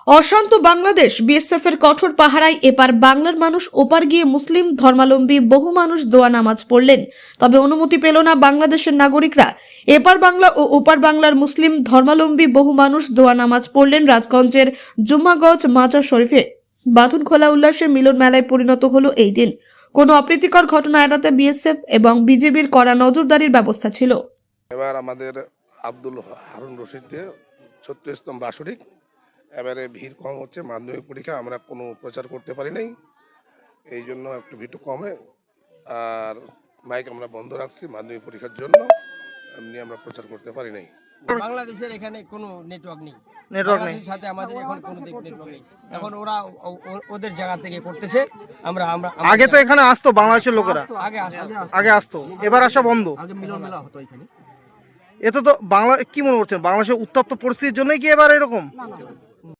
অশান্ত বাংলাদেশ বিএসএফ এর কঠোর পাহারায় এপার বাংলার মানুষ ওপার গিয়ে মুসলিম ধর্মাবলম্বী বহু মানুষ দোয়া নামাজ পড়লেন। তবে অনুমতি পেল না বাংলাদেশের নাগরিকরা। এপার বাংলা ও ওপার বাংলার মুসলিম ধর্মাবলম্বী বহু মানুষ দোয়া নামাজ পড়লেন রাজগঞ্জের জুম্মাগঞ্জ মাজার শরীফে। বাঁধন খোলা উল্লাসের মিলন মেলায় পরিণত হলো এই দিন। কোনো অপ্রীতিকর ঘটনা এড়াতে বিএসএফ এবং বিজেপির কড়া নজরদারির ব্যবস্থা ছিল। এবার আমাদের আব্দুল হারুন রশিদে 36তম বার্ষিক। এবারে ভিড় কম হচ্ছে, মাধ্যমিক পরীক্ষা আমরা কোনো প্রচার করতে পারি নাই, এই জন্য একটু ভিড় কমে। আর মাইক আমরা বন্ধ রাখছি মাধ্যমিক পরীক্ষার জন্য, এমনি আমরা প্রচার করতে পারি নাই। বাংলাদেশের এখানে কোনো নেটওয়ার্ক নেই, বাংলাদেশের সাথে আমাদের এখন কোনো নেটওয়ার্ক নেই। এখন ওরা ওদের জায়গা থেকে করতেছে। আমরা আগে তো এখানে আসতো বাংলাদেশের লোকেরা, আগে আসতো, এবার আসা বন্ধ। আগে মিলন মেলা হতো এখানে। এতে তো বাংলা কি মনে করছেন, বাংলাদেশের উত্তপ্ত পরিস্থিতির জন্যই কি এবার এরকম?